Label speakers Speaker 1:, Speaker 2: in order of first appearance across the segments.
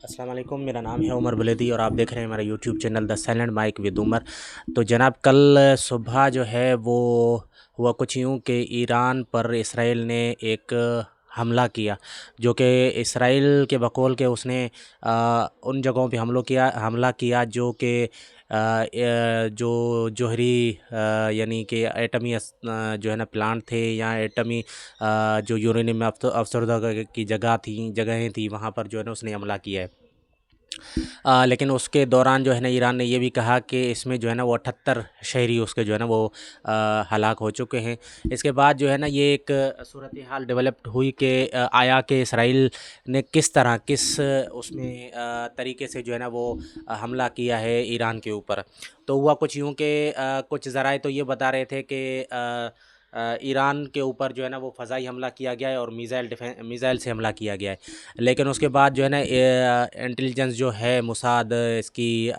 Speaker 1: अस्सलाम वालेकुम, मेरा नाम है उमर वलीदी और आप देख रहे हैं हमारा YouTube channel the silent mic with Umar. तो जनाब, कल सुबह जो है वो हुआ कुछ यूँ कि ईरान पर इसराइल ने एक हमला किया, जो कि इसराइल के बकौल के उसने उन जगहों पे हमला किया जो कि जो जोहरी यानी कि जो है ना प्लांट थे, या एटमी जो यूरेनियम अफसरदा की जगहें थी, वहाँ पर जो है ना उसने हमला किया है। लेकिन उसके दौरान जो है ना ईरान ने ये भी कहा कि इसमें जो है ना वो 78 शहरी उसके जो है ना वो हलाक हो चुके हैं। इसके बाद जो है ना ये एक सूरत हाल डेवलप्ड हुई कि आया कि इसराइल ने उसमें तरीके से जो है ना वो हमला किया है ईरान के ऊपर। तो हुआ कुछ यूँ कि कुछ ज़राए तो ये बता रहे थे कि ईरान के ऊपर जो है ना वो फ़ज़ाई हमला किया गया है और मिज़ाइल से हमला किया गया है। लेकिन उसके बाद जो है ना इंटेलिजेंस जो है मोसाद इसकी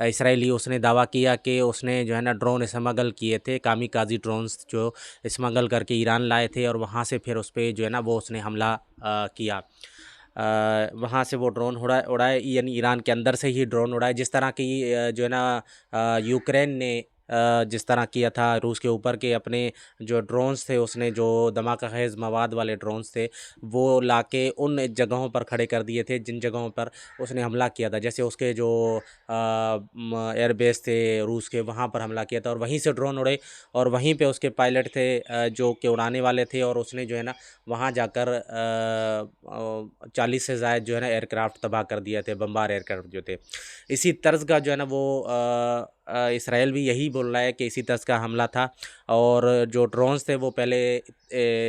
Speaker 1: इसराइली, उसने दावा किया कि उसने जो है ना ड्रोन स्मगल किए थे, कामीकाजी ड्रोन्स जो स्मगल करके ईरान लाए थे, और वहाँ से फिर उस पे जो है ना वो उसने हमला किया। वहाँ से वो ड्रोन उड़ाए, यानी ईरान के अंदर से ही ड्रोन उड़ाए, जिस तरह की जो है ना यूक्रेन ने जिस तरह किया था रूस के ऊपर के अपने जो ड्रोन्स थे, उसने जो धमाका खेज़ मवाद वाले ड्रोन्स थे वो लाके उन जगहों पर खड़े कर दिए थे जिन जगहों पर उसने हमला किया था। जैसे उसके जो एयरबेस थे रूस के, वहाँ पर हमला किया था और वहीं से ड्रोन उड़े और वहीं पे उसके पायलट थे जो कि उड़ाने वाले थे, और उसने जो है ना वहाँ जाकर 40 से ज़ायद जो है ना एयरक्राफ्ट तबाह कर दिए थे, बम्बार एयरक्राफ्ट जो थे। इसी तर्ज का जो है ना वो इसराइल भी यही बोल रहा है कि इसी तर्ज का हमला था, और जो ड्रोन्स थे वो पहले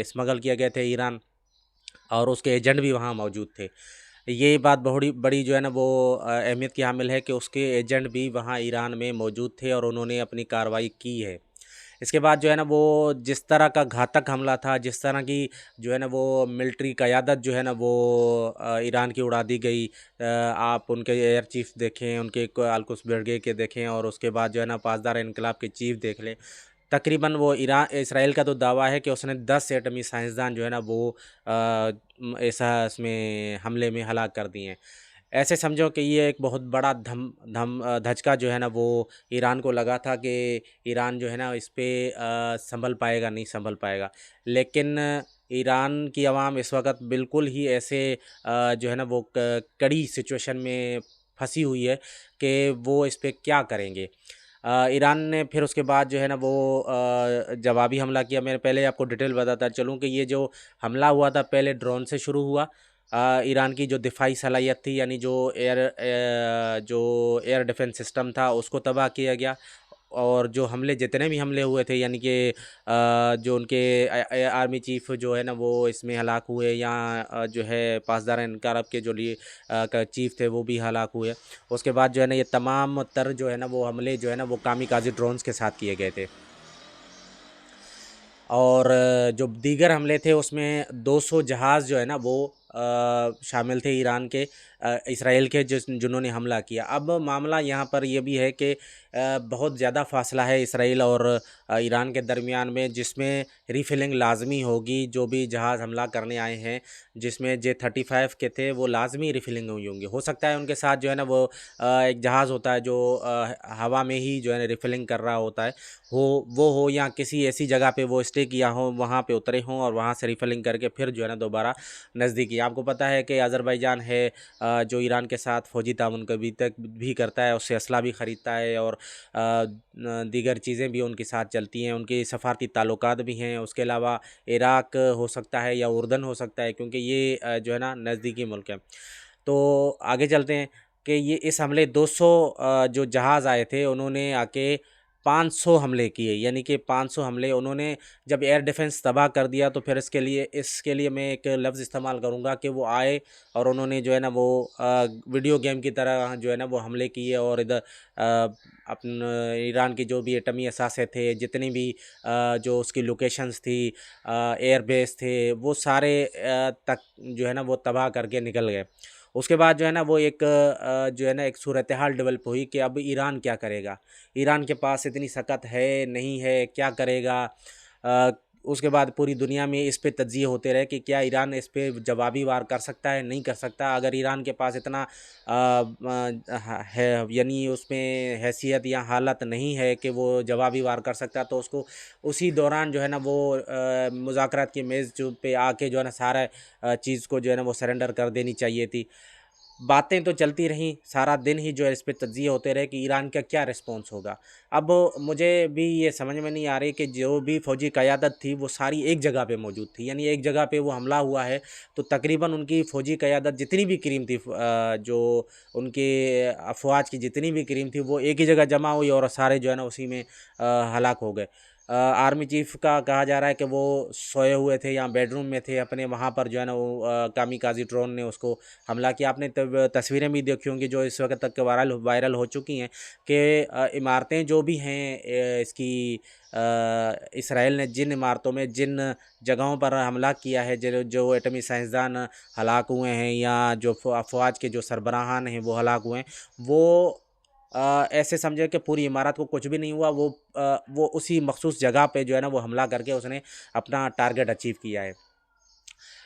Speaker 1: स्मगल किए गए थे ईरान, और उसके एजेंट भी वहाँ मौजूद थे। ये बात बड़ी बड़ी जो है ना वो अहमियत की हामिल है कि उसके एजेंट भी वहाँ ईरान में मौजूद थे और उन्होंने अपनी कार्रवाई की है। इसके बाद जो है ना वो जिस तरह का घातक हमला था, जिस तरह की जो है ना वो मिलिट्री क़यादत जो है ना वो ईरान की उड़ा दी गई। आप उनके एयर चीफ देखें, उनके अलकुस ब्रिगेड के देखें, और उसके बाद जो है ना पासदार इनकलाब के चीफ देख लें। तकरीबन वो इसराइल का तो दावा है कि उसने 10 एटमी साइंसदान जो है ना वो ऐसा इसमें हमले में हलाक कर दिए हैं। ऐसे समझो कि ये एक बहुत बड़ा धचका जो है ना वो ईरान को लगा था कि ईरान जो है ना इस पे संभल पाएगा, नहीं संभल पाएगा। लेकिन ईरान की आवाम इस वक्त बिल्कुल ही ऐसे जो है ना वो कड़ी सिचुएशन में फंसी हुई है कि वो इस पे क्या करेंगे। ईरान ने फिर उसके बाद जो है ना वो जवाबी हमला किया। मैं पहले आपको डिटेल बताता चलूँ कि ये जो हमला हुआ था पहले ड्रोन से शुरू हुआ। ईरान की जो दिफाई सलाहियत थी, यानी जो एयर डिफेंस सिस्टम था, उसको तबाह किया गया। और जो जितने भी हमले हुए थे, यानी कि जो उनके आर्मी चीफ जो है ना वो इसमें हलाक हुए, या जो है पासदार इनकलाब के जो का चीफ थे वो भी हलाक हुए। उसके बाद जो है ना ये तमाम तर जो है ना वो हमले जो है ना वो कामीकाजी ड्रोन्स के साथ किए गए थे। और जो दीगर हमले थे उसमें 200 जहाज़ जो है ना वो शामिल थे ईरान के, इसराइल के, जिन्होंने हमला किया। अब मामला यहाँ पर यह भी है कि बहुत ज़्यादा फासला है इसराइल और ईरान के दरमियान में, जिसमें रीफिलिंग लाजमी होगी। जो भी जहाज़ हमला करने आए हैं, जिसमें J-35 के थे, वो लाजमी रीफिलिंग हुई होंगी। हो सकता है उनके साथ जो है ना वो एक जहाज़ होता है जो हवा में ही जो है ना रीफिलिंग कर रहा होता है, वो हो या किसी ऐसी जगह पे वो स्टे किया हो, वहाँ पे उतरे हों और वहाँ से रीफिलिंग करके फिर जो है ना दोबारा नज़दीकी। आपको पता है कि अज़रबैजान है जो ईरान के साथ फ़ौजी ताउन कभी तक भी करता है, उससे असला भी ख़रीदता है, और दीगर चीज़ें भी उनके साथ चलती हैं। उनके सफ़ारती ताल्लुकात भी हैं। उसके अलावा इराक़ हो सकता है या उर्दन हो सकता है, क्योंकि ये जो है ना नज़दीकी मुल्क है। तो आगे चलते हैं कि ये इस हमले 200 जो जहाज़ आए थे, उन्होंने आके 500 हमले किए, यानी कि 500 हमले उन्होंने जब एयर डिफेंस तबाह कर दिया, तो फिर इसके लिए मैं एक लफ्ज़ इस्तेमाल करूँगा कि वो आए और उन्होंने जो है ना वो वीडियो गेम की तरह जो है ना वो हमले किए, और इधर ईरान की जो भी एटमी असासे थे, जितनी भी जो उसकी लोकेशंस थी, एयर बेस थे, वो सारे तक जो है ना वो तबाह करके निकल गए। उसके बाद जो है ना वो एक जो है ना एक सूरत हाल डेवलप हुई कि अब ईरान क्या करेगा। ईरान के पास इतनी सकत है नहीं है, क्या करेगा। उसके बाद पूरी दुनिया में इस पे तज्ज़िये होते रहे कि क्या ईरान इस पे जवाबी वार कर सकता है, नहीं कर सकता। अगर ईरान के पास इतना है, यानी उसमें हैसियत या हालत नहीं है कि वो जवाबी वार कर सकता, तो उसको उसी दौरान जो है ना वो मुज़ाकरात की मेज़ जो पे आके जो है ना सारा चीज़ को जो है ना वो सरेंडर कर देनी चाहिए थी। बातें तो चलती रहीं, सारा दिन ही जो है इस पे तज्ज़िये होते रहे कि ईरान का क्या रिस्पॉन्स होगा। अब मुझे भी ये समझ में नहीं आ रही कि जो भी फ़ौजी क़यादत थी वो सारी एक जगह पे मौजूद थी, यानी एक जगह पे वो हमला हुआ है, तो तकरीबन उनकी फ़ौजी क़यादत जितनी भी क्रीम थी, जो उनके अफ़वाज की जितनी भी क्रीम थी, वो एक ही जगह जमा हुई और सारे जो है ना उसी में हलाक हो गए। आर्मी चीफ़ का कहा जा रहा है कि वो सोए हुए थे या बेडरूम में थे अपने, वहाँ पर जो है ना वो कामिकाज़ी ड्रोन ने उसको हमला किया। आपने तब तस्वीरें भी देखी होंगी जो इस वक़्त तक वायरल वायरल हो चुकी हैं कि इमारतें जो भी हैं, इसकी इसराइल ने जिन इमारतों में, जिन जगहों पर हमला किया है, जो जो एटमी साइंसदान हलाक हुए हैं या जो अफ़वाज के जो सरबराहान हैं वो हलाक हुए हैं, वो ऐसे समझे कि पूरी इमारत को कुछ भी नहीं हुआ। वो उसी मख़सूस जगह पे जो है ना वो हमला करके उसने अपना टारगेट अचीव किया है।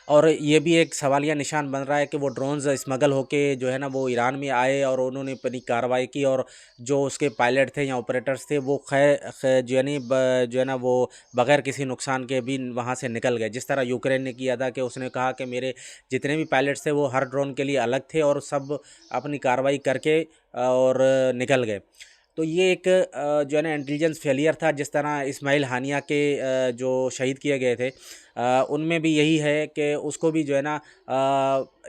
Speaker 1: और ये भी एक सवालिया निशान बन रहा है कि वो ड्रोन्स स्मगल होके जो है ना वो ईरान में आए और उन्होंने अपनी कार्रवाई की, और जो उसके पायलट थे या ऑपरेटर्स थे वो जो यानी जो है ना वो बगैर किसी नुकसान के भी वहाँ से निकल गए। जिस तरह यूक्रेन ने किया था कि उसने कहा कि मेरे जितने भी पायलट्स थे वो हर ड्रोन के लिए अलग थे और सब अपनी कार्रवाई करके और निकल गए। तो ये एक जो है ना इंटेलिजेंस फेलियर था। जिस तरह इस्माइल हानिया के जो शहीद किए गए थे, उनमें भी यही है कि उसको भी जो है ना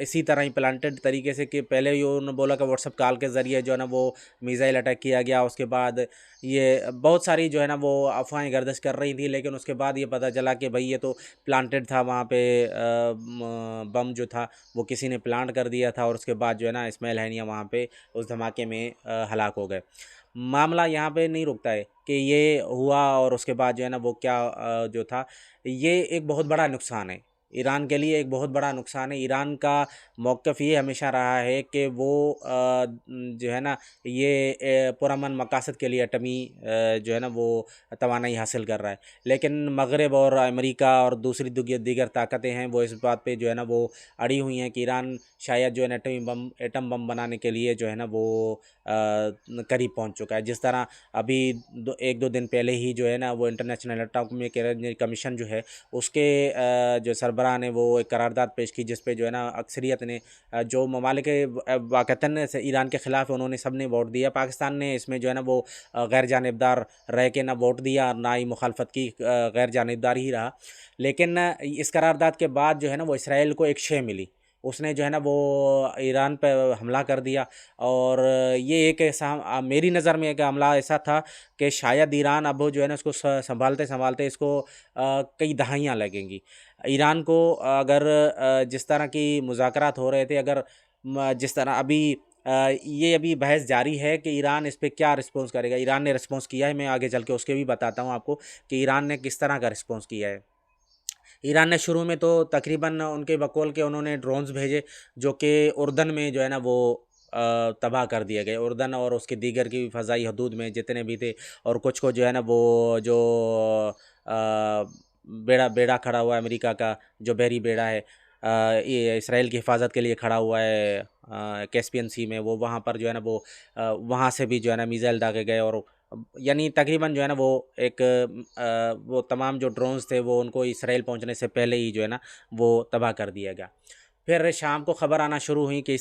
Speaker 1: इसी तरह ही प्लांटेड तरीके से, कि पहले ही उन्होंने बोला कि व्हाट्सएप कॉल के ज़रिए जो है ना वो मिसाइल अटैक किया गया। उसके बाद ये बहुत सारी जो है ना वो अफवाहें गर्दिश कर रही थी, लेकिन उसके बाद ये पता चला कि भाई ये तो प्लांटेड था, वहाँ पे बम जो था वो किसी ने प्लांट कर दिया था, और उसके बाद जो है ना इस्माइल हानिया वहाँ पे उस धमाके में हलाक हो गए। मामला यहाँ पे नहीं रुकता है कि ये हुआ और उसके बाद जो है ना वो क्या जो था, ये एक बहुत बड़ा नुकसान है ईरान के लिए, एक बहुत बड़ा नुकसान है। ईरान का मौक़िफ़ ये हमेशा रहा है कि वो जो है ना ये पुरअमन मकासद के लिए एटमी जो है ना वो तवानाई हासिल कर रहा है, लेकिन मग़रिब और अमेरिका और दूसरी दीगर ताकतें हैं वो इस बात पे जो है ना वो अड़ी हुई हैं कि ईरान शायद जो है ना एटम बम बनाने के लिए जो है ना वो करीब पहुंच चुका है। जिस तरह अभी एक दो दिन पहले ही जो है ना वो इंटरनेशनल एटॉमिक एनर्जी कमीशन जो है उसके जो सरबराह ने वो एक करारदाद पेश की, जिस पे जो है ना अक्सरियत ने जो ममालिक वाक़तन से ईरान के ख़िलाफ़ उन्होंने सब ने वोट दिया। पाकिस्तान ने इसमें जो है ना वो गैर जानिबदार रह के ना वोट दिया, ना ही मुखालफत की, गैर जानिबदार ही रहा। लेकिन इस करारदाद के बाद जो है ना वो इसराइल को एक शे मिली, उसने जो है ना वो ईरान पे हमला कर दिया। और ये एक ऐसा मेरी नज़र में एक हमला ऐसा था कि शायद ईरान अब जो है ना उसको संभालते संभालते इसको कई दहाइयाँ लगेंगी। ईरान को अगर जिस तरह की मुज़ाकरात हो रहे थे, अगर जिस तरह अभी ये अभी बहस जारी है कि ईरान इस पे क्या रिस्पॉन्स करेगा। ईरान ने रिस्पॉन्स किया है, मैं आगे चल के उसके भी बताता हूँ आपको कि ईरान ने किस तरह का रिस्पॉन्स किया है। ईरान ने शुरू में तो तकरीबन उनके बकौल के उन्होंने ड्रोन्स भेजे, जो कि उर्दन में जो है ना वो तबाह कर दिए गए। उर्दन और उसके दीगर की फ़ज़ाई हदूद में जितने भी थे, और कुछ को जो है ना वो जो बेड़ा बेड़ा खड़ा हुआ है अमेरिका का, जो बहरी बेड़ा है, ये इसराइल की हिफाजत के लिए खड़ा हुआ है कैस्पियन सी में, वो वहाँ पर जो है ना वो वहाँ से भी जो है ना मिसाइल दागे गए। और यानी तकरीबन जो है ना वो एक वो तमाम जो ड्रोन्स थे वो उनको इसराइल पहुंचने से पहले ही जो है ना वो तबाह कर दिया गया। फिर शाम को ख़बर आना शुरू हुई कि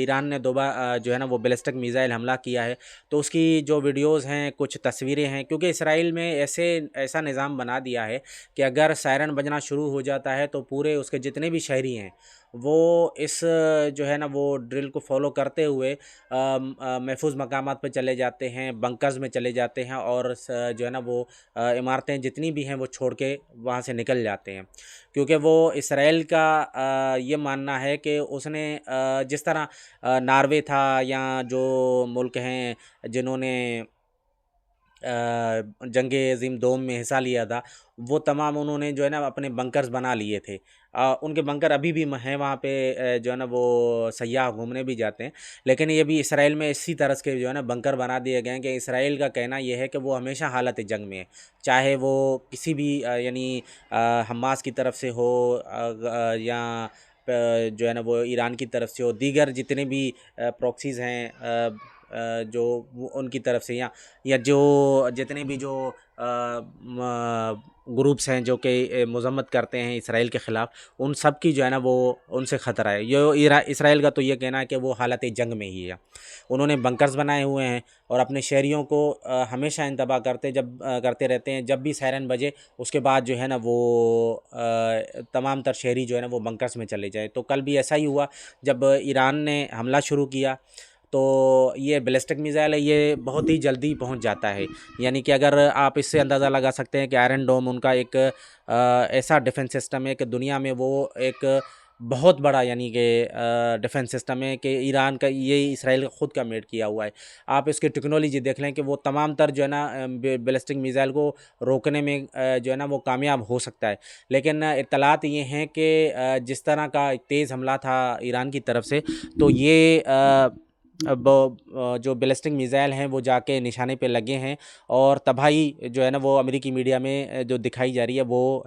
Speaker 1: ईरान ने दोबारा जो है ना वो बैलिस्टिक मिसाइल हमला किया है। तो उसकी जो वीडियोज़ हैं, कुछ तस्वीरें हैं, क्योंकि इसराइल में ऐसा निज़ाम बना दिया है कि अगर सायरन बजना शुरू हो जाता है तो पूरे उसके जितने भी शहरी हैं वो इस जो है ना वो ड्रिल को फॉलो करते हुए महफूज मकामात पे चले जाते हैं, बंकर्स में चले जाते हैं, और जो है ना वो इमारतें जितनी भी हैं वो छोड़ के वहाँ से निकल जाते हैं। क्योंकि वो इसराइल का ये मानना है कि उसने जिस तरह नॉर्वे था या जो मुल्क हैं जिन्होंने जंगे अज़ीम दोम में हिस्सा लिया था, वो तमाम उन्होंने जो है ना अपने बंकर्स बना लिए थे। उनके बंकर अभी भी हैं वहाँ पे, जो है ना वो सयाह घूमने भी जाते हैं। लेकिन ये भी इसराइल में इसी तरह के जो है ना बंकर बना दिए गए हैं कि इसराइल का कहना ये है कि वो हमेशा हालत जंग में है, चाहे वो किसी भी यानी हमास की तरफ से हो, या जो है ना वो ईरान की तरफ से हो, दीगर जितने भी प्रॉक्सीज़ हैं, जो उनकी तरफ से, या जो जितने भी जो ग्रुप्स हैं जो कि मज़म्मत करते हैं इसराइल के ख़िलाफ़, उन सब की जो है ना वो उनसे ख़तरा है। इसराइल का तो ये कहना है कि वो हालत जंग में ही है। उन्होंने बंकर्स बनाए हुए हैं और अपने शहरियों को हमेशा इंतबाह करते रहते हैं। जब भी सायरन बजे उसके बाद जो है ना वो तमाम तर शहरी जो है ना वो बंकर्स में चले जाए। तो कल भी ऐसा ही हुआ, जब ईरान ने हमला शुरू किया तो ये बैलिस्टिक मिसाइल है, ये बहुत ही जल्दी पहुंच जाता है। यानी कि अगर आप इससे अंदाज़ा लगा सकते हैं कि आयरन डोम उनका एक ऐसा डिफेंस सिस्टम है कि दुनिया में वो एक बहुत बड़ा, यानी कि डिफेंस सिस्टम है कि ईरान का, ये इसराइल का ख़ुद का मेड किया हुआ है। आप इसकी टेक्नोलॉजी देख लें कि वो तमाम तर जो है ना बैलिस्टिक मिसाइल को रोकने में जो है ना वो कामयाब हो सकता है। लेकिन इत्तलात ये हैं कि जिस तरह का तेज़ हमला था ईरान की तरफ से, तो ये अब जो बैलिस्टिक मिसाइल हैं वो जाके निशाने पे लगे हैं, और तबाही जो है ना वो अमेरिकी मीडिया में जो दिखाई जा रही है वो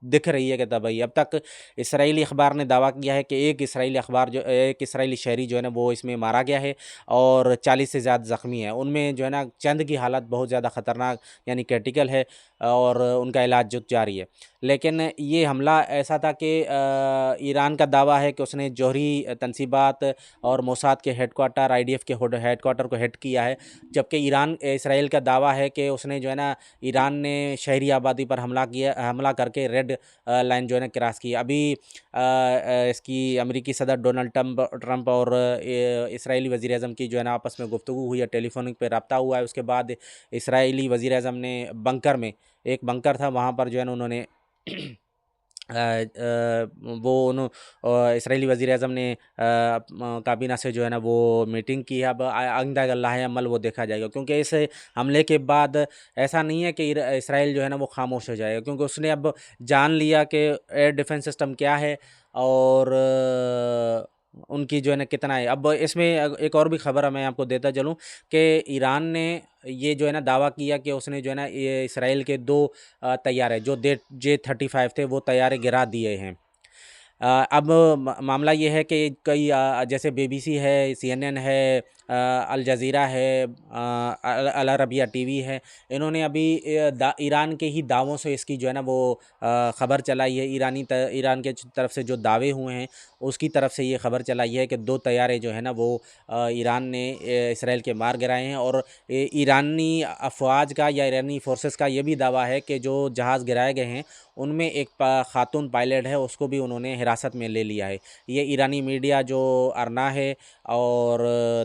Speaker 1: दिख रही है कि तबाही। अब तक इसराइली अखबार ने दावा किया है कि एक इसराइली शहरी जो है ना वो इसमें मारा गया है और 40 से ज़्यादा ज़ख्मी है। उनमें जो है ना चंद की हालत बहुत ज़्यादा ख़तरनाक यानी क्रिटिकल है और उनका इलाज जो जारी है। लेकिन ये हमला ऐसा था कि ईरान का दावा है कि उसने जौहरी तनसीबात और मोसाद के हेडक्वार्टर, आईडीएफ के हेडक्वार्टर को हिट किया है, जबकि इसराइल का दावा है कि उसने जो है ना ईरान ने शहरी आबादी पर हमला करके रेड लाइन जो है ना क्रॉस की। अभी इसकी अमेरिकी सदर डोनाल्ड ट्रंप और इसराइली वज़ीर-ए-आज़म की जो है ना आपस में गुफ्तगू हुई है, टेलीफोनिक पे रब्ता हुआ है। उसके बाद इसराइली वज़ीर-ए-आज़म ने बंकर में, एक बंकर था वहाँ पर जो है ना उन्होंने इसराइली वज़ीर-ए-आज़म ने काबीना से जो है ना वो मीटिंग की है। अब आइंदा अल्लाह अमल वो देखा जाएगा, क्योंकि इस हमले के बाद ऐसा नहीं है कि इसराइल जो है ना वो खामोश हो जाएगा, क्योंकि उसने अब जान लिया कि एयर डिफेंस सिस्टम क्या है और उनकी जो है ना कितना है। अब इसमें एक और भी खबर है, मैं आपको देता चलूँ कि ईरान ने ये जो है ना दावा किया कि उसने जो है ना ये इसराइल के 2 तैयारे जो J-35 थे वो तैयारे गिरा दिए हैं। अब मामला ये है कि कई जैसे बीबीसी है, सीएनएन है, अल जज़ीरा है, अल अरबिया टीवी है, इन्होंने अभी ईरान के ही दावों से इसकी जो है ना वो ख़बर चलाई है। ईरान के तरफ से जो दावे हुए हैं उसकी तरफ से ये ख़बर चलाई है कि 2 तैयारे जो है ना वो ईरान ने इसराइल के मार गिराए हैं। और ईरानी अफ़वाज का या ईरानी फोर्सेस का ये भी दावा है कि जो जहाज़ गिराए गए हैं उनमें एक खातून पायलट है, उसको भी उन्होंने हिरासत में ले लिया है। ये ईरानी मीडिया जो अरना है और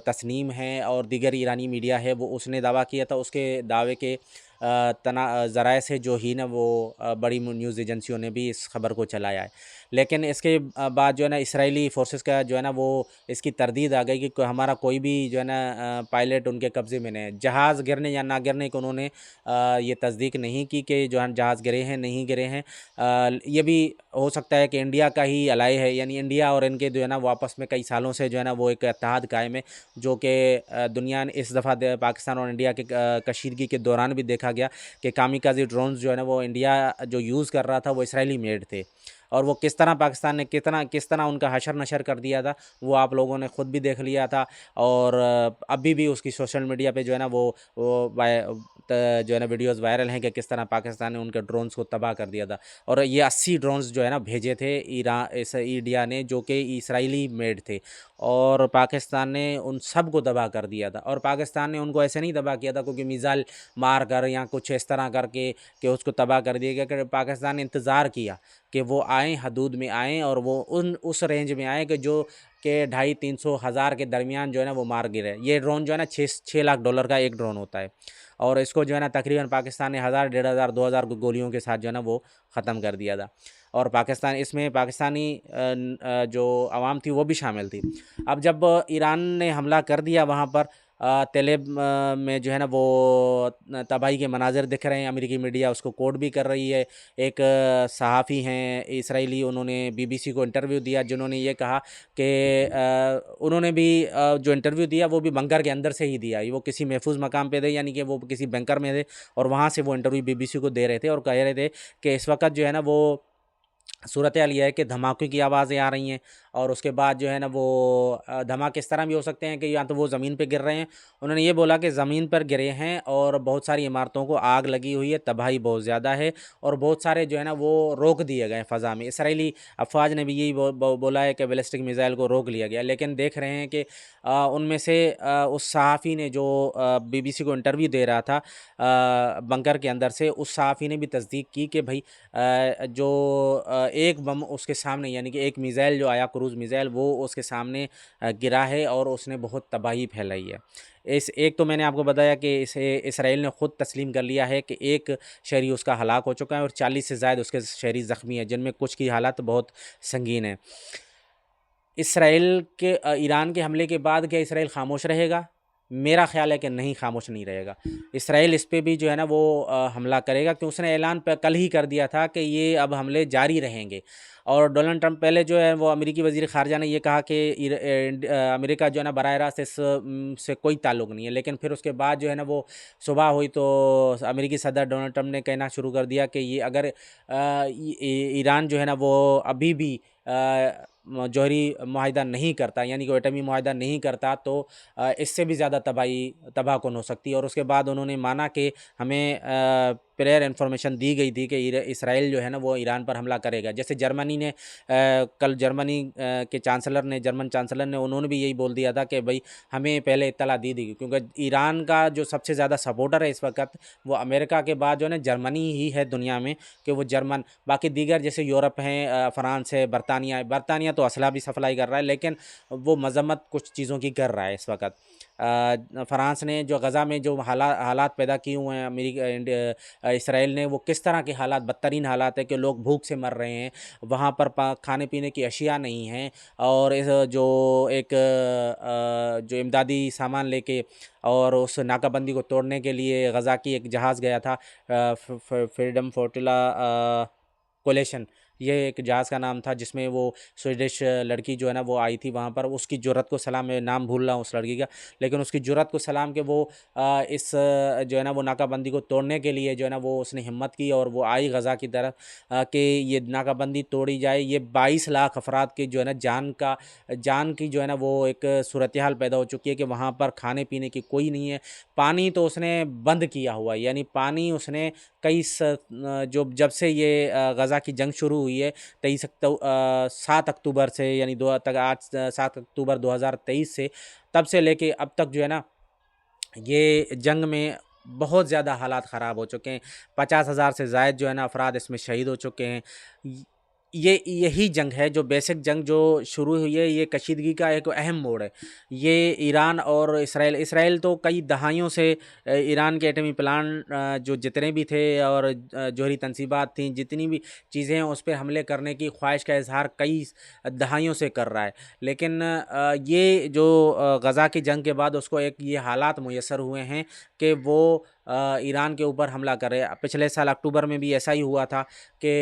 Speaker 1: तस्नीम है और दीगर ईरानी मीडिया है, वो उसने दावा किया था। उसके दावे के ज़राए से जो ही ना वो बड़ी न्यूज़ एजेंसियों ने भी इस खबर को चलाया है। लेकिन इसके बाद जो है ना इसराइली फोर्सेस का जो है ना वो इसकी तरदीद आ गई कि हमारा कोई भी जो है ना पायलट उनके कब्ज़े में नहीं है। जहाज़ गिरने या ना गिरने को उन्होंने ये तस्दीक नहीं की कि जो है जहाज़ गिरे हैं, नहीं गिरे हैं। ये भी हो सकता है कि इंडिया का ही अलाई है, यानी इंडिया और इनके जो है ना वो आपस में कई सालों से जो है ना वो एक इत्तेहाद कायम है, जो कि दुनिया ने इस दफ़ा पाकिस्तान और इंडिया के कशीदगी के दौरान भी देखा गया कि कामिकाज़ी ड्रोन्स जो है ना वो इंडिया जो यूज़ कर रहा था वो इसराइली मेड थे। और वो किस तरह पाकिस्तान ने किस तरह उनका हशर नशर कर दिया था, वो आप लोगों ने ख़ुद भी देख लिया था। और अभी भी उसकी सोशल मीडिया पे जो है ना वो जो है ना वीडियोज़ वायरल हैं कि किस तरह पाकिस्तान ने उनके ड्रोन्स को तबाह कर दिया था। और ये 80 ड्रोन्स जो है ना भेजे थे इंडिया ने, जो कि इसराइली मेड थे, और पाकिस्तान ने उन सब को तबाह कर दिया था। और पाकिस्तान ने उनको ऐसे नहीं तबाह किया था क्योंकि मिसाइल मार कर या कुछ इस तरह करके कि उसको तबाह कर दिया गया, कि पाकिस्तान ने इंतज़ार किया कि वो आएँ, हदूद में आएँ, और वो उस रेंज में आएँ कि जो कि 250-300 हज़ार के दरमियान जो है ना वो मार गिरे। ये ड्रोन जो है ना 6 लाख डॉलर का एक ड्रोन होता है, और इसको जो है ना तकरीबन पाकिस्तान ने 1000, 1500, 2000 गोलियों के साथ जो है ना वो ख़त्म कर दिया था। और इसमें पाकिस्तानी जो आवाम थी वो भी शामिल थी। अब जब ईरान ने हमला कर दिया वहाँ पर, तेलेब में जो है ना वो तबाही के मनाज़र दिख रहे हैं। अमेरिकी मीडिया उसको कोट भी कर रही है। एक सहाफ़ी हैं इसराइली, उन्होंने बीबीसी को इंटरव्यू दिया, जिन्होंने ये कहा कि उन्होंने भी जो इंटरव्यू दिया वो भी बंकर के अंदर से ही दिया। वो किसी महफूज मकाम पे थे, यानी कि वो किसी बंकर में थे और वहाँ से वो इंटरव्यू बीबीसी को दे रहे थे और कह रहे थे कि इस वक्त जो है ना वो सूरत हाल ये है कि धमाके की आवाज़ें आ रही हैं और उसके बाद जो है ना वो धमाके इस तरह भी हो सकते हैं कि या तो वो ज़मीन पे गिर रहे हैं। उन्होंने ये बोला कि ज़मीन पर गिरे हैं और बहुत सारी इमारतों को आग लगी हुई है, तबाही बहुत ज़्यादा है और बहुत सारे जो है ना वो रोक दिए गए फ़ज़ा में। इसराइली अफ़वाज ने भी यही बोला है कि बैलिस्टिक मिसाइल को रोक लिया गया, लेकिन देख रहे हैं कि उनमें से उस सहाफ़ी ने जो बीबीसी को इंटरव्यू दे रहा था बंकर के अंदर से, उस सहाफ़ी ने भी तस्दीक की कि भाई जो एक बम उसके सामने, यानी कि एक मिसाइल जो आया क्रूज़ मिसाइल, वो उसके सामने गिरा है और उसने बहुत तबाही फैलाई है। इस एक तो मैंने आपको बताया कि इसे इसराइल ने ख़ुद तस्लीम कर लिया है कि एक शहरी उसका हलाक हो चुका है और 40 से ज़ायद उसके शहरी ज़ख्मी हैं, जिनमें कुछ की हालत बहुत संगीन है। इसराइल के ईरान के हमले के बाद क्या इसराइल खामोश रहेगा? मेरा ख़्याल है कि नहीं, खामोश नहीं रहेगा। इसराइल इस पे भी जो है ना वो हमला करेगा, क्योंकि उसने ऐलान कल ही कर दिया था कि ये अब हमले जारी रहेंगे। और डोनाल्ड ट्रंप पहले जो है वो अमेरिकी वज़ीर ख़ारजा ने ये कहा कि अमेरिका जो है ना बराह रास्त से कोई ताल्लुक़ नहीं है। लेकिन फिर उसके बाद जो है ना वो सुबह हुई तो अमेरिकी सदर डोनाल्ड ट्रंप ने कहना शुरू कर दिया कि ये अगर ईरान जो है ना वो अभी भी जौहरी मुआहिदा नहीं करता, यानी कि एटमी मुआहिदा नहीं करता, तो इससे भी ज़्यादा तबाहकुन हो सकती है। और उसके बाद उन्होंने माना कि हमें प्रायर इन्फॉर्मेशन दी गई थी कि इसराइल जो है ना वो ईरान पर हमला करेगा। जैसे जर्मनी ने कल जर्मनी के जर्मन चांसलर ने उन्होंने भी यही बोल दिया था कि भाई हमें पहले इत्तला दी थी, क्योंकि ईरान का जो सबसे ज़्यादा सपोर्टर है इस वक्त वो अमेरिका के बाद जो है ना जर्मनी ही है दुनिया में, कि वो जर्मन, बाकी दीगर जैसे यूरोप हैं, फ्रांस है, बरतानिया तो असला भी सप्लाई कर रहा है, लेकिन वो मजम्मत कुछ चीज़ों की कर रहा है इस वक्त। फ्रांस ने जो गज़ा में जो हालात पैदा किए हुए हैं इसराइल ने, वो किस तरह के हालात, बदतरीन हालात है कि लोग भूख से मर रहे हैं, वहाँ पर खाने पीने की अशिया नहीं हैं। और इस जो एक जो इमदादी सामान लेके और उस नाकाबंदी को तोड़ने के लिए गज़ा की एक जहाज़ गया था, फ्रीडम फ्लोटिला कोलेशन, ये एक जहाज़ का नाम था, जिसमें वो स्वीडिश लड़की जो है ना वो आई थी वहाँ पर। उसकी जुर्रत को सलाम, मैं नाम भूल रहा हूँ उस लड़की का, लेकिन उसकी जुर्रत को सलाम कि वो जो है ना वो नाकाबंदी को तोड़ने के लिए जो है ना वो उसने हिम्मत की और वो आई गज़ा की तरफ कि ये नाकाबंदी तोड़ी जाए। ये 22 लाख अफराद की जो है ना जान की जो है ना वो एक सूरत हाल पैदा हो चुकी है कि वहाँ पर खाने पीने की कोई नहीं है। पानी तो उसने बंद किया हुआ है, यानी पानी उसने जो जब से ये गज़ा की जंग शुरू हुई है 7 अक्टूबर से, यानी दो तक आज 7 अक्टूबर 2023 से, तब से लेके अब तक जो है ना ये जंग में बहुत ज़्यादा हालात ख़राब हो चुके हैं। 50,000 से ज़ायद जो है ना अफराद इसमें शहीद हो चुके हैं। ये यही जंग है, जो बेसिक जंग जो शुरू हुई है, ये कशीदगी का एक अहम मोड़ है। ये ईरान और इसराइल तो कई दहाइयों से ईरान के एटमी प्लांट जो जितने भी थे और जौहरी तनसीबात थी, जितनी भी चीज़ें हैं, उस पर हमले करने की ख्वाहिश का इजहार कई दहाइयों से कर रहा है। लेकिन ये जो गज़ा की जंग के बाद उसको एक ये हालात मुयस्सर हुए हैं कि वो ईरान के ऊपर हमला करे। पिछले साल अक्टूबर में भी ऐसा ही हुआ था कि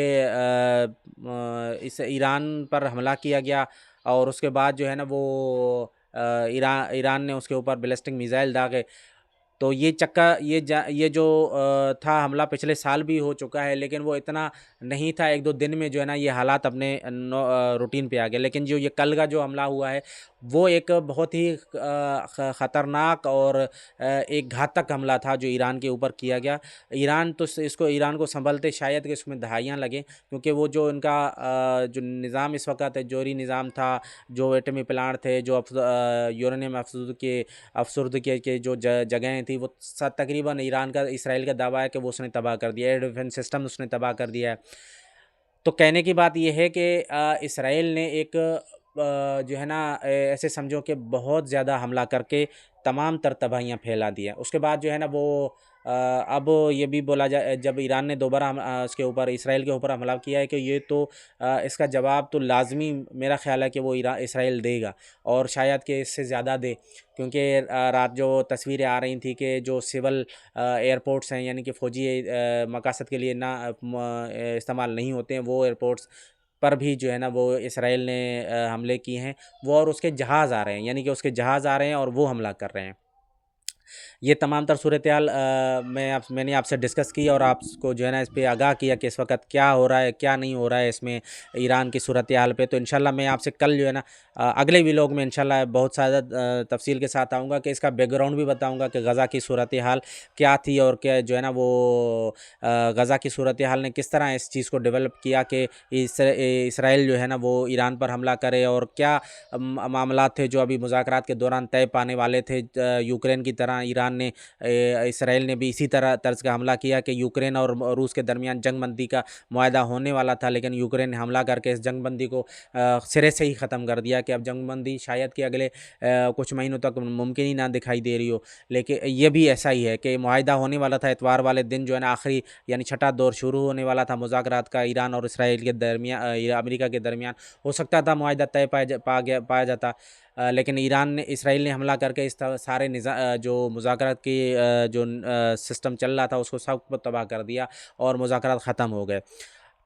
Speaker 1: इस ईरान पर हमला किया गया और उसके बाद जो है ना वो ईरान ने उसके ऊपर बैलिस्टिक मिसाइल दागे। तो ये जो था हमला पिछले साल भी हो चुका है, लेकिन वो इतना नहीं था, 1-2 दिन में जो है ना ये हालात अपने रूटीन पे आ गए। लेकिन जो ये कल का जो हमला हुआ है वो एक बहुत ही ख़तरनाक और एक घातक हमला था जो ईरान के ऊपर किया गया। ईरान को संभलते शायद कि इसमें दहाइयाँ लगें, क्योंकि वो जो इनका जो निज़ाम इस वक्त है, जौहरी निज़ाम था, जो एटमी प्लांट थे, जो यूरेनियम अफसुर्दगी के जो जगहें थी, वो तकरीबन इसराइल का दावा है कि वो उसने तबाह कर दिया है, एयर डिफेंस सिस्टम उसने तबाह कर दिया है। तो कहने की बात यह है कि इसराइल ने एक जो है ना ऐसे समझो कि बहुत ज़्यादा हमला करके तमाम तर तबाहियाँ फैला दी हैं। उसके बाद जो है ना वो अब ये भी बोला जाए, जब ईरान ने दोबारा उसके ऊपर इसराइल के ऊपर हमला किया है, कि ये तो इसका जवाब तो लाजमी मेरा ख्याल है कि वो इसराइल देगा, और शायद कि इससे ज़्यादा दे, क्योंकि रात जो तस्वीरें आ रही थी कि जो सिविल एयरपोर्ट्स हैं, यानी कि फ़ौजी मकासद के लिए ना इस्तेमाल नहीं होते हैं, वो एयरपोर्ट्स पर भी जो है ना वो इसराइल ने हमले किए हैं। वो और उसके जहाज़ आ रहे हैं, यानी कि उसके जहाज़ आ रहे हैं और वो हमला कर रहे हैं। ये तमाम तर सूरत-ए-हाल मैंने आपसे डिस्कस की और आपको जो है ना इस पे आगाह किया कि इस वक़्त क्या हो रहा है, क्या नहीं हो रहा है इसमें ईरान की सूरत-ए-हाल पे। तो इंशाल्लाह मैं आपसे कल जो है ना अगले व्लॉग में इंशाल्लाह बहुत ज़्यादा तफ़सील के साथ आऊँगा, कि इसका बैकग्राउंड भी बताऊँगा कि गज़ा की सूरत-ए-हाल क्या थी, और क्या जो है ना वो गज़ा की सूरत-ए-हाल ने किस तरह इस चीज़ को डेवलप किया कि इसराइल जो है ना वो ईरान पर हमला करे, और क्या मामलात थे जो अभी मुज़ाकरात के दौरान तय पाने वाले थे। यूक्रेन की तरह ईरान ने इसराइल ने भी इसी तरह तर्ज का हमला किया कि यूक्रेन और रूस के दरमियान जंगबंदी का मुआहदा होने वाला था, लेकिन यूक्रेन ने हमला करके इस जंगबंदी को सिरे से ही ख़त्म कर दिया, कि अब जंगबंदी शायद कि अगले कुछ महीनों तक मुमकिन ही ना दिखाई दे रही हो। लेकिन ये भी ऐसा ही है कि मुआहदा होने वाला था, इतवार वाले दिन जो है ना आखिरी यानी छठा दौर शुरू होने वाला था मुज़ाकरात का ईरान और इसराइल के दरमियान, अमेरिका के दरमियान। हो सकता था मुआहदा तय पाया जाता, लेकिन इसराइल ने हमला करके इस सारे जो मुज़ाकरात की जो सिस्टम चल रहा था उसको सब तबाह कर दिया, और मुज़ाकरात ख़त्म हो गए।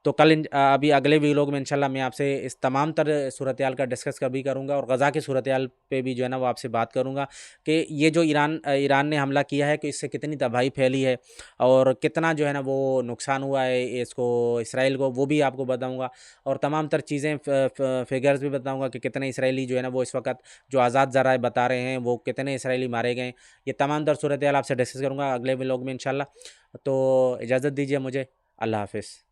Speaker 1: तो कल अभी अगले व्लॉग में इंशाल्लाह मैं आपसे इस तमाम तर सूरत-ए-हाल का डिस्कस कभी करूँगा, और गज़ा की सूरत-ए-हाल पे भी जो है ना वो आपसे बात करूँगा, कि ये जो ईरान ने हमला किया है, कि इससे कितनी तबाही फैली है, और कितना जो है ना वो नुकसान हुआ है इसको इसराइल को, वो भी आपको बताऊँगा। और तमाम तर चीज़ें फिगर्स भी बताऊँगा कि कितने इसराइली जो है ना वो इस वक़्त जो आज़ाद ज़राए बता रहे हैं, वो कितने इसराइली मारे गए। ये तमाम तर सूरत-ए-हाल आपसे डिस्कस करूँगा अगले व्लॉग में इंशाल्लाह। तो इजाज़त दीजिए मुझे। अल्लाह हाफ़िज़।